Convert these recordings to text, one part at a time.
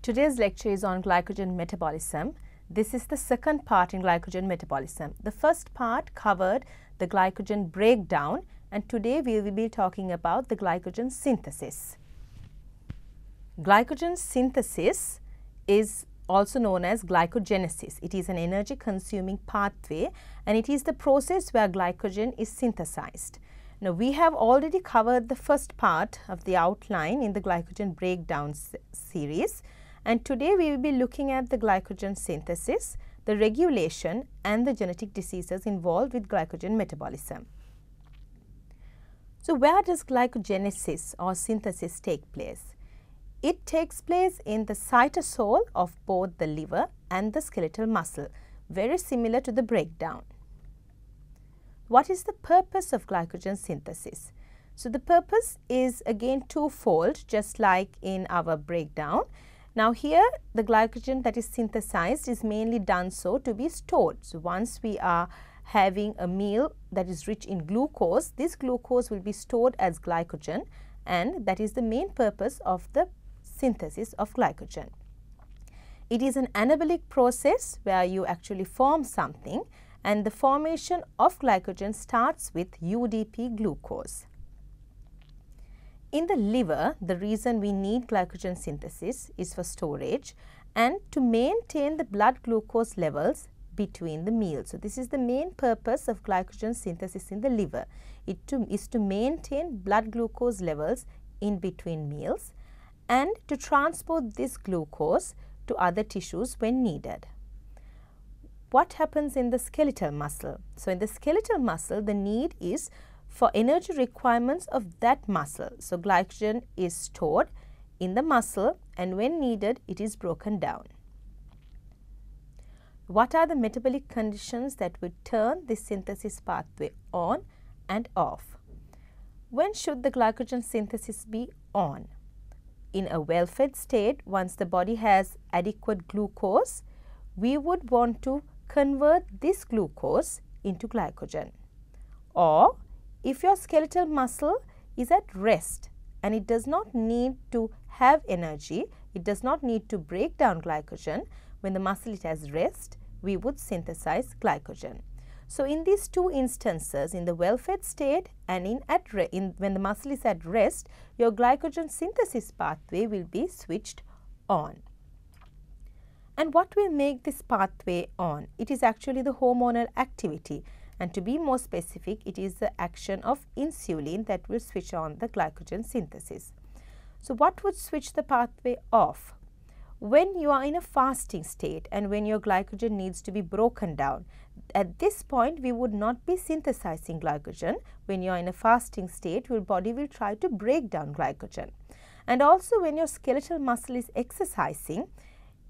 Today's lecture is on glycogen metabolism. This is the second part in glycogen metabolism. The first part covered the glycogen breakdown, and today we will be talking about the glycogen synthesis. Glycogen synthesis is also known as glycogenesis. It is an energy consuming pathway and it is the process where glycogen is synthesized. Now, we have already covered the first part of the outline in the glycogen breakdown series, and today we will be looking at the glycogen synthesis, the regulation and the genetic diseases involved with glycogen metabolism. So, where does glycogenesis or synthesis take place? It takes place in the cytosol of both the liver and the skeletal muscle, very similar to the breakdown. What is the purpose of glycogen synthesis? So, the purpose is again twofold, just like in our breakdown. Now, here the glycogen that is synthesized is mainly done so to be stored. So, once we are having a meal that is rich in glucose, this glucose will be stored as glycogen, and that is the main purpose of the synthesis of glycogen. It is an anabolic process where you actually form something, and the formation of glycogen starts with UDP glucose. In the liver, the reason we need glycogen synthesis is for storage and to maintain the blood glucose levels between the meals. So, this is the main purpose of glycogen synthesis in the liver. It is to maintain blood glucose levels in between meals and to transport this glucose to other tissues when needed. What happens in the skeletal muscle? So, in the skeletal muscle, the need is for energy requirements of that muscle. So, glycogen is stored in the muscle and when needed, it is broken down. What are the metabolic conditions that would turn this synthesis pathway on and off? When should the glycogen synthesis be on? In a well-fed state, once the body has adequate glucose, we would want to convert this glucose into glycogen. Or if your skeletal muscle is at rest and it does not need to have energy, it does not need to break down glycogen, when the muscle is at rest, we would synthesize glycogen. So, in these two instances, in the well-fed state and when the muscle is at rest, your glycogen synthesis pathway will be switched on. And what will make this pathway on? It is actually the hormonal activity, and to be more specific, it is the action of insulin that will switch on the glycogen synthesis. So, what would switch the pathway off? When you are in a fasting state and when your glycogen needs to be broken down, at this point we would not be synthesizing glycogen. When you are in a fasting state, your body will try to break down glycogen. And also when your skeletal muscle is exercising,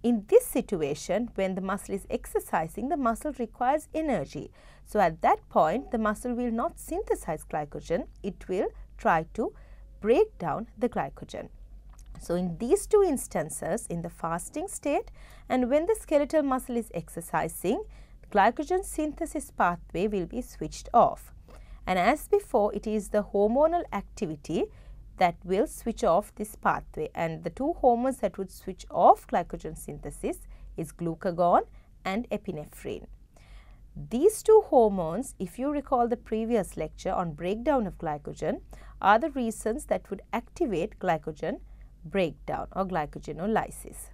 in this situation, when the muscle is exercising, the muscle requires energy. So, at that point, the muscle will not synthesize glycogen, it will try to break down the glycogen. So, in these two instances, in the fasting state and when the skeletal muscle is exercising, glycogen synthesis pathway will be switched off. And as before, it is the hormonal activity that will switch off this pathway, and the two hormones that would switch off glycogen synthesis is glucagon and epinephrine. These two hormones, if you recall the previous lecture on breakdown of glycogen, are the reasons that would activate glycogen breakdown or glycogenolysis.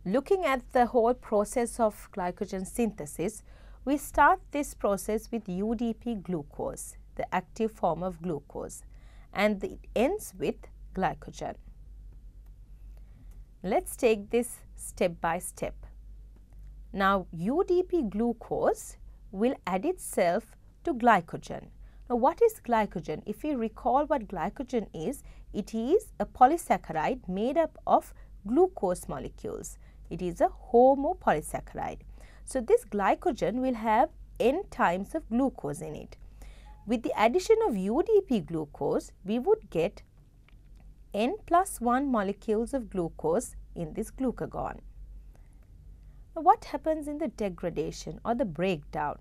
Looking at the whole process of glycogen synthesis, we start this process with UDP glucose, the active form of glucose, and it ends with glycogen. Let's take this step by step. Now, UDP glucose will add itself to glycogen. Now, what is glycogen? If we recall what glycogen is, it is a polysaccharide made up of glucose molecules. It is a homopolysaccharide. So, this glycogen will have n times of glucose in it. With the addition of UDP glucose, we would get n plus 1 molecules of glucose in this glucagon. Now, what happens in the degradation or the breakdown?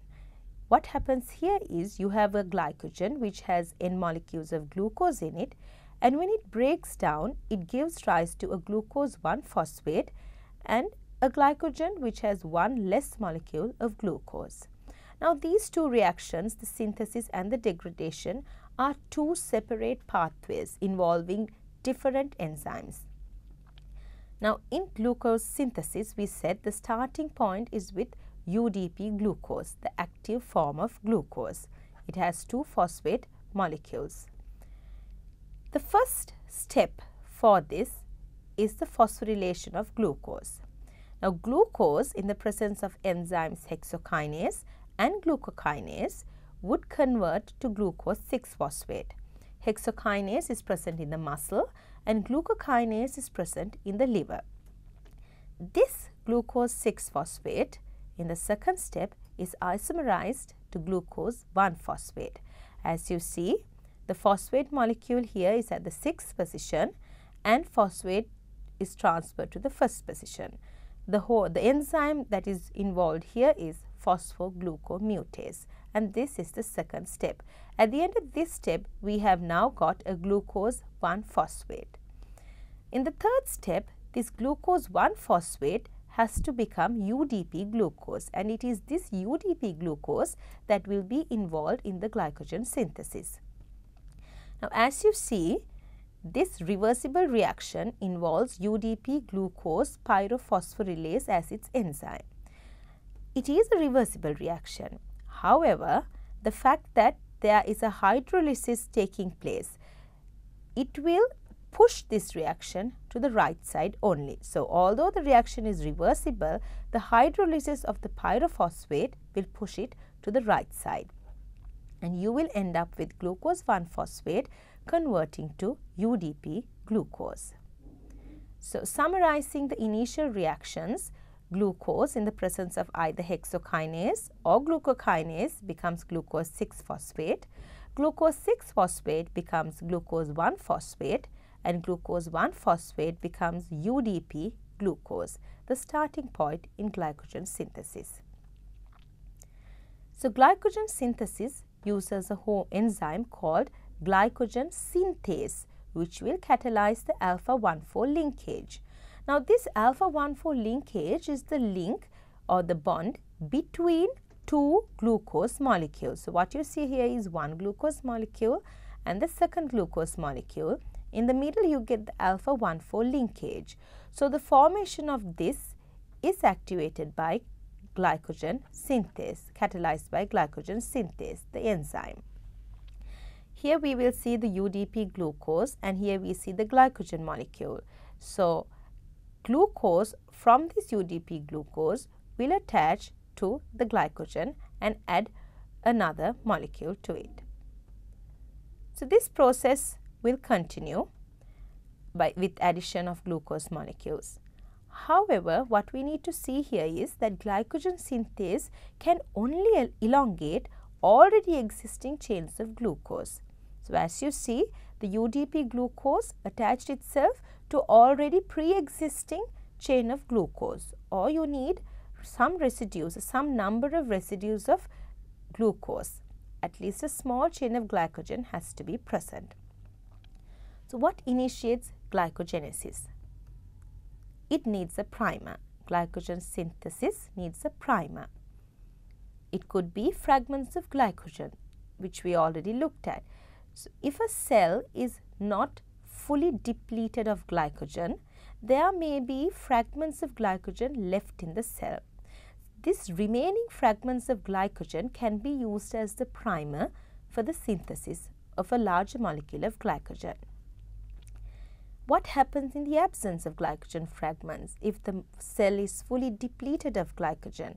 What happens here is you have a glycogen which has n molecules of glucose in it, and when it breaks down, it gives rise to a glucose 1-phosphate and a glycogen which has one less molecule of glucose. Now these two reactions, the synthesis and the degradation, are two separate pathways involving different enzymes. Now in glucose synthesis, we said the starting point is with UDP glucose, the active form of glucose. It has 2 phosphate molecules. The first step for this is the phosphorylation of glucose. Now glucose in the presence of enzymes hexokinase and glucokinase would convert to glucose 6-phosphate. Hexokinase is present in the muscle and glucokinase is present in the liver. This glucose 6-phosphate in the second step is isomerized to glucose 1-phosphate. As you see, the phosphate molecule here is at the 6th position and phosphate is transferred to the 1st position. The enzyme that is involved here is phosphoglucomutase, and this is the second step. At the end of this step, we have now got a glucose 1-phosphate. In the third step, this glucose 1-phosphate has to become UDP glucose, and it is this UDP glucose that will be involved in the glycogen synthesis. Now as you see, this reversible reaction involves UDP glucose pyrophosphorylase as its enzyme. It is a reversible reaction. However, the fact that there is a hydrolysis taking place, it will push this reaction to the right side only. So although the reaction is reversible, the hydrolysis of the pyrophosphate will push it to the right side, and you will end up with glucose 1-phosphate converting to UDP glucose. So summarizing the initial reactions, glucose in the presence of either hexokinase or glucokinase becomes glucose 6-phosphate. Glucose 6-phosphate becomes glucose 1-phosphate, and glucose 1-phosphate becomes UDP glucose, the starting point in glycogen synthesis. So glycogen synthesis uses a whole enzyme called glycogen synthase, which will catalyze the alpha-1,4 linkage. Now this alpha-1,4 linkage is the link or the bond between 2 glucose molecules. So what you see here is one glucose molecule and the second glucose molecule. In the middle you get the alpha-1,4 linkage. So the formation of this is activated by glycogen synthase, catalyzed by glycogen synthase, the enzyme. Here we will see the UDP glucose, and here we see the glycogen molecule. So glucose from this UDP glucose will attach to the glycogen and add another molecule to it. So this process will continue with addition of glucose molecules. However, what we need to see here is that glycogen synthase can only elongate already existing chains of glucose. So as you see, the UDP glucose attached itself to already pre-existing chain of glucose, or you need some residues, some number of residues of glucose. At least a small chain of glycogen has to be present. So what initiates glycogenesis? It needs a primer. Glycogen synthesis needs a primer. It could be fragments of glycogen, which we already looked at. So if a cell is not fully depleted of glycogen, there may be fragments of glycogen left in the cell. These remaining fragments of glycogen can be used as the primer for the synthesis of a larger molecule of glycogen. What happens in the absence of glycogen fragments if the cell is fully depleted of glycogen?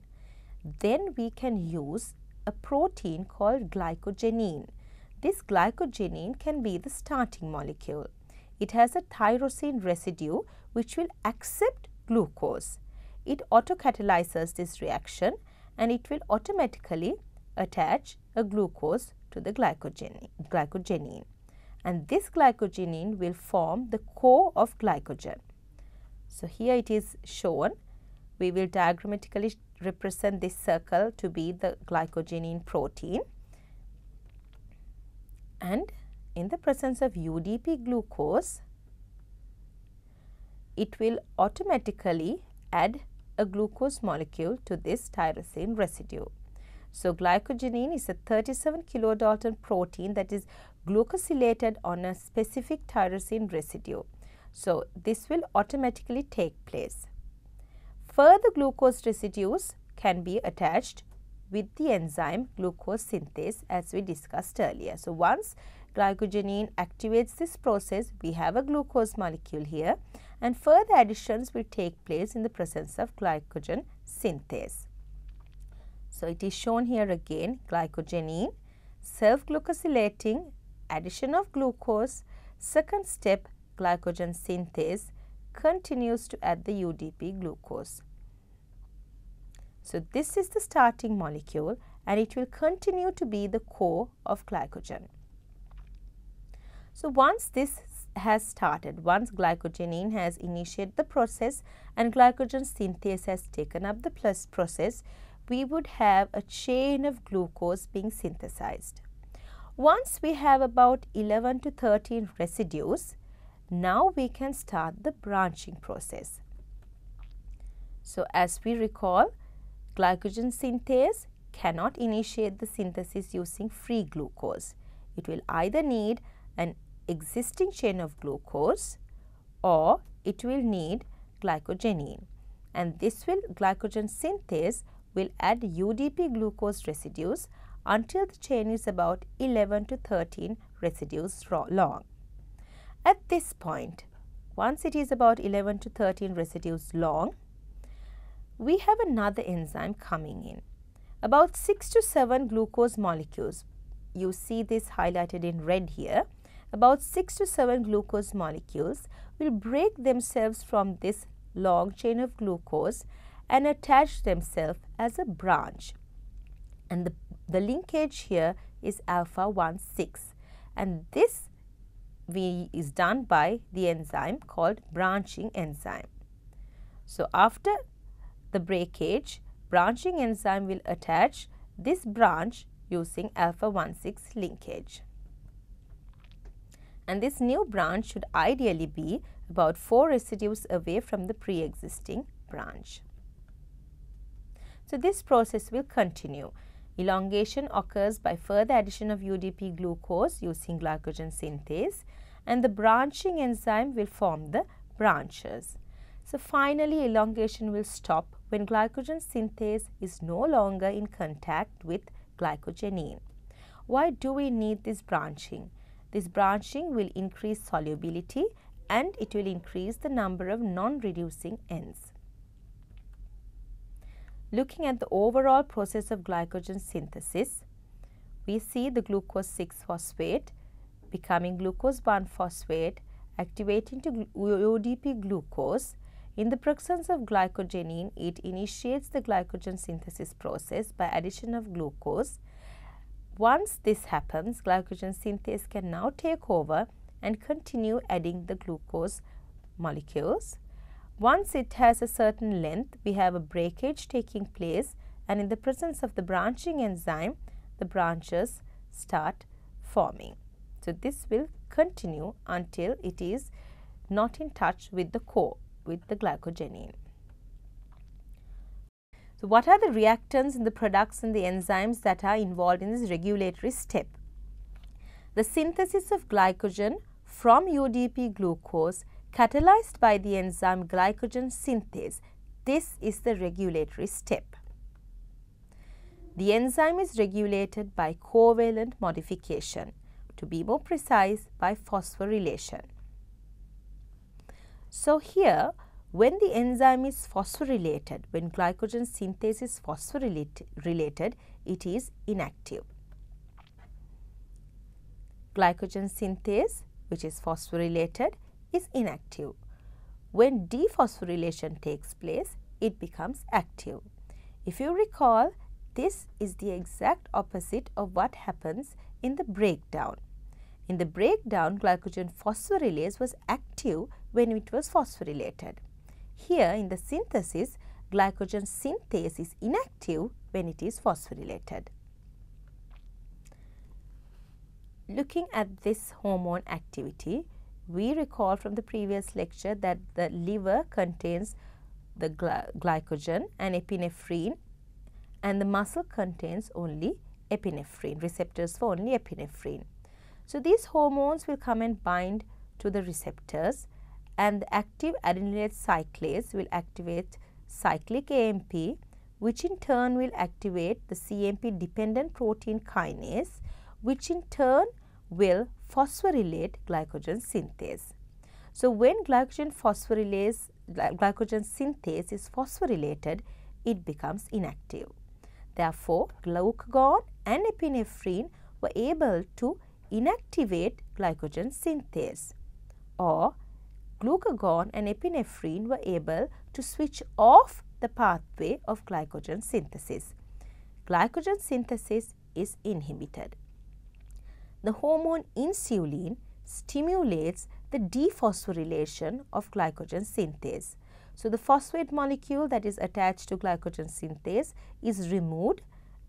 Then we can use a protein called glycogenin. This glycogenin can be the starting molecule. It has a tyrosine residue which will accept glucose. It autocatalyzes this reaction and it will automatically attach a glucose to the glycogenin. And this glycogenin will form the core of glycogen. So here it is shown. We will diagrammatically represent this circle to be the glycogenin protein, and in the presence of UDP glucose, it will automatically add a glucose molecule to this tyrosine residue. So, glycogenin is a 37 kilodalton protein that is glucosylated on a specific tyrosine residue. So, this will automatically take place. Further glucose residues can be attached with the enzyme glucose synthase as we discussed earlier. So, once glycogenin activates this process, we have a glucose molecule here, and further additions will take place in the presence of glycogen synthase. So, it is shown here again, glycogenin, self-glucosylating, addition of glucose, second step glycogen synthase continues to add the UDP glucose. So, this is the starting molecule and it will continue to be the core of glycogen. So, once this has started, once glycogenin has initiated the process and glycogen synthase has taken up the process, we would have a chain of glucose being synthesized. Once we have about 11 to 13 residues, now we can start the branching process. So, as we recall, glycogen synthase cannot initiate the synthesis using free glucose. It will either need an existing chain of glucose or it will need glycogenin, and this glycogen synthase will add UDP glucose residues until the chain is about 11 to 13 residues long. At this point, once it is about 11 to 13 residues long, we have another enzyme coming in. About 6 to 7 glucose molecules, you see this highlighted in red here, about 6 to 7 glucose molecules will break themselves from this long chain of glucose and attach themselves as a branch. And the linkage here is alpha 1,6, and this is done by the enzyme called branching enzyme. So, after the breakage, branching enzyme will attach this branch using alpha 1,6 linkage. And this new branch should ideally be about 4 residues away from the pre-existing branch. So, this process will continue. Elongation occurs by further addition of UDP glucose using glycogen synthase, and the branching enzyme will form the branches. So, finally, elongation will stop when glycogen synthase is no longer in contact with glycogenin. Why do we need this branching? This branching will increase solubility and it will increase the number of non-reducing ends. Looking at the overall process of glycogen synthesis, we see the glucose 6-phosphate becoming glucose 1-phosphate, activating to UDP glucose. In the presence of glycogenin, it initiates the glycogen synthesis process by addition of glucose. Once this happens, glycogen synthase can now take over and continue adding the glucose molecules. Once it has a certain length, we have a breakage taking place, and in the presence of the branching enzyme, the branches start forming. So, this will continue until it is not in touch with the core, with the glycogenin. So, what are the reactants and the products and the enzymes that are involved in this regulatory step? The synthesis of glycogen from UDP glucose catalyzed by the enzyme glycogen synthase. This is the regulatory step. The enzyme is regulated by covalent modification, to be more precise by phosphorylation. So, here when the enzyme is phosphorylated, when glycogen synthase is phosphorylated, it is inactive. Glycogen synthase, which is phosphorylated, is inactive. When dephosphorylation takes place, it becomes active. If you recall, this is the exact opposite of what happens in the breakdown. In the breakdown, glycogen phosphorylase was active when it was phosphorylated. Here in the synthesis, glycogen synthase is inactive when it is phosphorylated. looking at this hormone activity, we recall from the previous lecture that the liver contains the glycogen and epinephrine, and the muscle contains only epinephrine, receptors for only epinephrine. So these hormones will come and bind to the receptors, and the active adenylate cyclase will activate cyclic AMP, which in turn will activate the CMP dependent protein kinase, which in turn will phosphorylate glycogen synthase. So when glycogen synthase is phosphorylated, it becomes inactive. Therefore, glucagon and epinephrine were able to inactivate glycogen synthase, or glucagon and epinephrine were able to switch off the pathway of glycogen synthesis. Glycogen synthesis is inhibited. The hormone insulin stimulates the dephosphorylation of glycogen synthase. So the phosphate molecule that is attached to glycogen synthase is removed,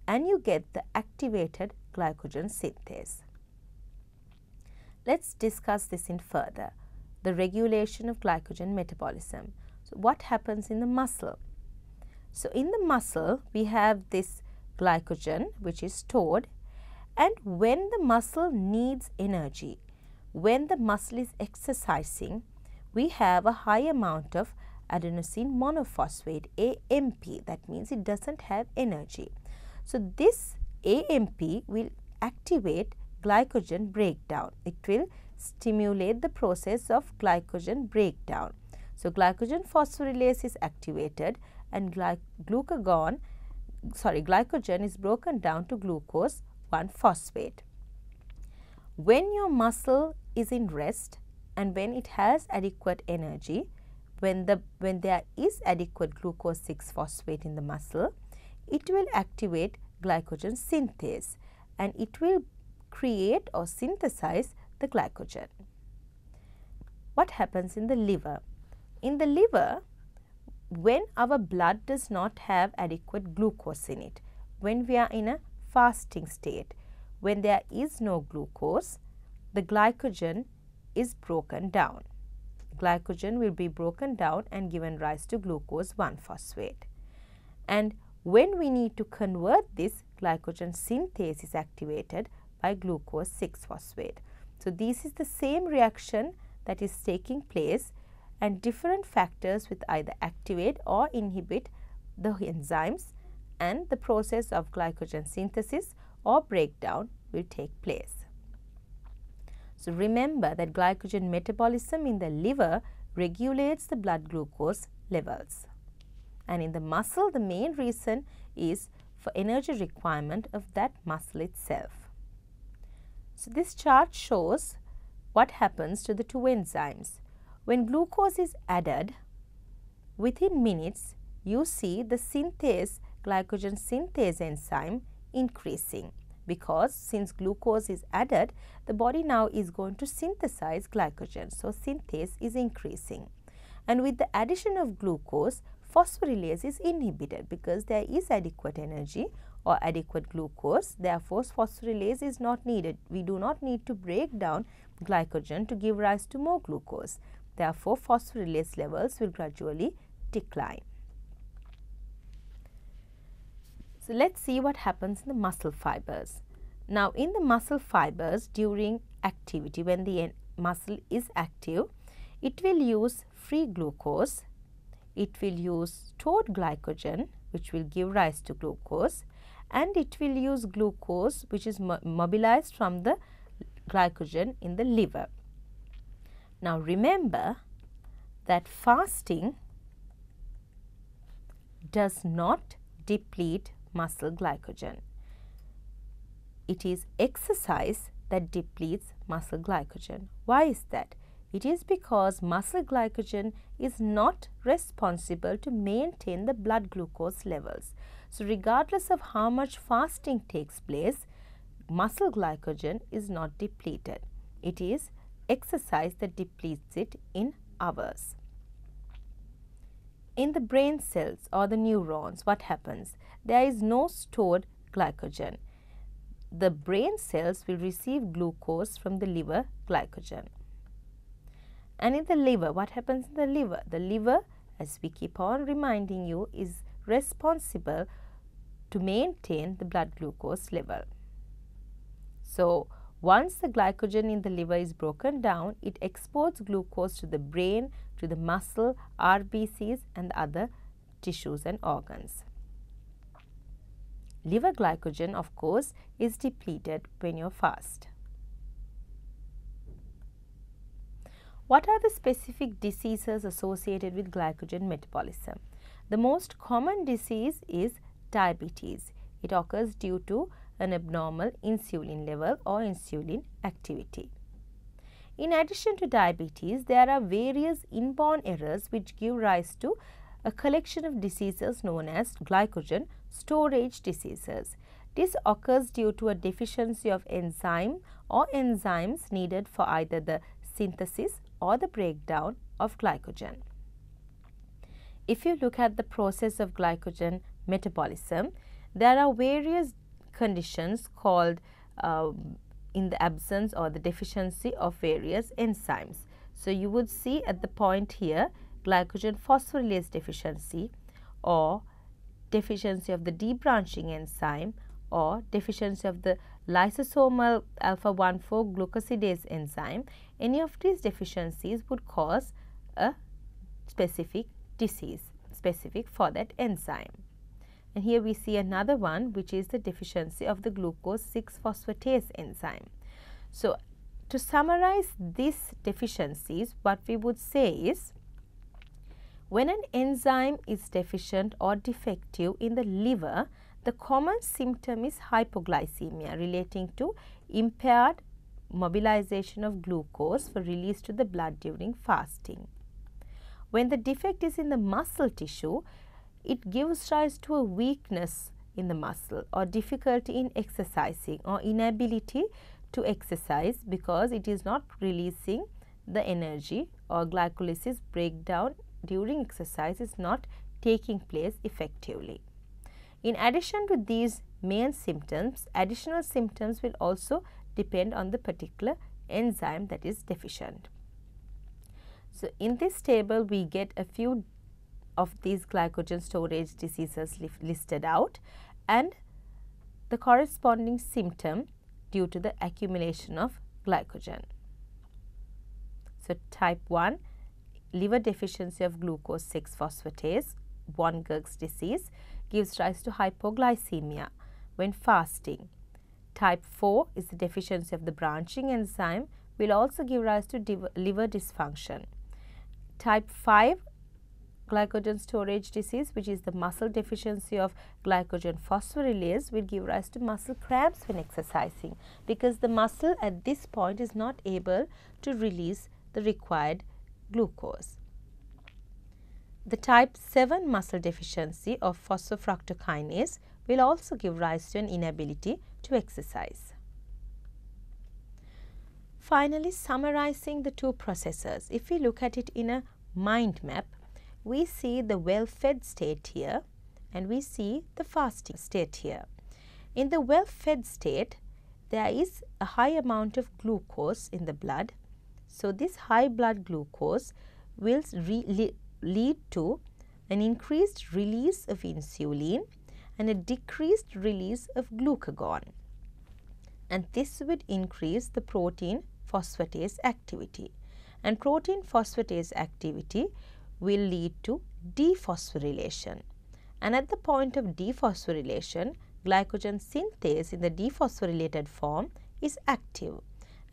and you get the activated glycogen synthase. Let's discuss this in further. The regulation of glycogen metabolism. So what happens in the muscle? So in the muscle, we have this glycogen which is stored, and when the muscle needs energy, when the muscle is exercising, we have a high amount of adenosine monophosphate, AMP. That means it doesn't have energy. So this AMP will activate glycogen breakdown. It will stimulate the process of glycogen breakdown. So glycogen phosphorylase is activated, and glycogen is broken down to glucose 1-phosphate. When your muscle is in rest and when it has adequate energy, when there is adequate glucose 6-phosphate in the muscle, it will activate glycogen synthase, and it will create or synthesize the glycogen. What happens in the liver? In the liver, when our blood does not have adequate glucose in it, when we are in a fasting state, when there is no glucose, the glycogen is broken down. Glycogen will be broken down and given rise to glucose 1-phosphate. And when we need to convert this, glycogen synthase is activated by glucose 6-phosphate. So this is the same reaction that is taking place, and different factors will either activate or inhibit the enzymes, and the process of glycogen synthesis or breakdown will take place. So remember that glycogen metabolism in the liver regulates the blood glucose levels, and in the muscle the main reason is for energy requirement of that muscle itself. So this chart shows what happens to the two enzymes. When glucose is added, within minutes you see the glycogen synthase enzyme increasing, because since glucose is added, the body now is going to synthesize glycogen. So synthase is increasing, and with the addition of glucose, phosphorylase is inhibited because there is adequate energy or adequate glucose. Therefore, phosphorylase is not needed. We do not need to break down glycogen to give rise to more glucose. Therefore, phosphorylase levels will gradually decline. So let's see what happens in the muscle fibers. Now in the muscle fibers, during activity, when the muscle is active, it will use free glucose, it will use stored glycogen which will give rise to glucose, and it will use glucose which is mobilized from the glycogen in the liver. Now remember that fasting does not deplete muscle glycogen. It is exercise that depletes muscle glycogen. Why is that? It is because muscle glycogen is not responsible to maintain the blood glucose levels. So regardless of how much fasting takes place, muscle glycogen is not depleted. It is exercise that depletes it in hours. In the brain cells or the neurons, what happens? There is no stored glycogen. the brain cells will receive glucose from the liver glycogen. And in the liver, what happens in the liver? The liver, as we keep on reminding you, is responsible to maintain the blood glucose level. So, once the glycogen in the liver is broken down, it exports glucose to the brain, to the muscle, RBCs and other tissues and organs. Liver glycogen, of course, is depleted when you fast. What are the specific diseases associated with glycogen metabolism? The most common disease is diabetes. It occurs due to an abnormal insulin level or insulin activity. In addition to diabetes, there are various inborn errors which give rise to a collection of diseases known as glycogen storage diseases. This occurs due to a deficiency of enzyme or enzymes needed for either the synthesis or the breakdown of glycogen. If you look at the process of glycogen metabolism, there are various conditions called in the absence or the deficiency of various enzymes. So, you would see at the point here glycogen phosphorylase deficiency or deficiency of the debranching enzyme or deficiency of the lysosomal alpha-1,4 glucosidase enzyme. Any of these deficiencies would cause a specific disease specific for that enzyme. And here we see another one, which is the deficiency of the glucose 6-phosphatase enzyme. So, to summarize these deficiencies, what we would say is, when an enzyme is deficient or defective in the liver, the common symptom is hypoglycemia relating to impaired mobilization of glucose for release to the blood during fasting. When the defect is in the muscle tissue, it gives rise to a weakness in the muscle or difficulty in exercising or inability to exercise because it is not releasing the energy or glycolysis breakdown during exercise is not taking place effectively. In addition to these main symptoms, additional symptoms will also depend on the particular enzyme that is deficient. So, in this table we get a few of these glycogen storage diseases listed out and the corresponding symptom due to the accumulation of glycogen. So, type 1 liver deficiency of glucose 6-phosphatase, von Gerg's disease, gives rise to hypoglycemia when fasting. Type 4 is the deficiency of the branching enzyme, will also give rise to liver dysfunction. Type 5 glycogen storage disease, which is the muscle deficiency of glycogen phosphorylase, will give rise to muscle cramps when exercising because the muscle at this point is not able to release the required glucose. The type 7 muscle deficiency of phosphofructokinase will also give rise to an inability to exercise. Finally, summarizing the two processes, if we look at it in a mind map, we see the well-fed state here and we see the fasting state here. In the well-fed state, there is a high amount of glucose in the blood. So, this high blood glucose will lead to an increased release of insulin and a decreased release of glucagon, and this would increase the protein phosphatase activity, and protein phosphatase activity will lead to dephosphorylation, and at the point of dephosphorylation, glycogen synthase in the dephosphorylated form is active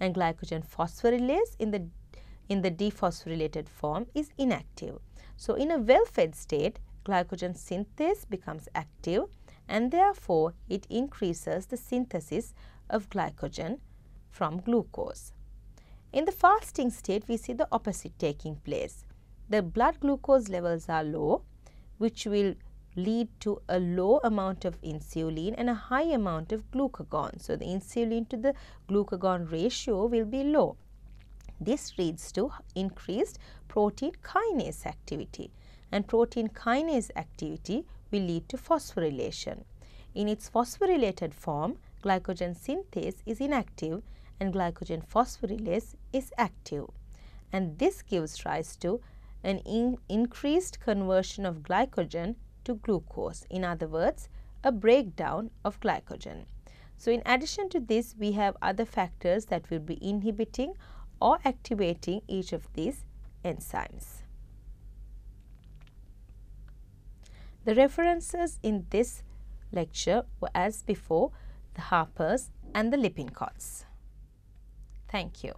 and glycogen phosphorylase in the dephosphorylated form is inactive. So, in a well-fed state, glycogen synthase becomes active and therefore, it increases the synthesis of glycogen from glucose. In the fasting state, we see the opposite taking place. The blood glucose levels are low, which will lead to a low amount of insulin and a high amount of glucagon. So, the insulin to the glucagon ratio will be low. This leads to increased protein kinase activity, and protein kinase activity will lead to phosphorylation. In its phosphorylated form, glycogen synthase is inactive and glycogen phosphorylase is active. And this gives rise to an increased conversion of glycogen to glucose. In other words, a breakdown of glycogen. So, in addition to this, we have other factors that will be inhibiting or activating each of these enzymes. The references in this lecture were as before the Harpers and the Lippincott's. Thank you.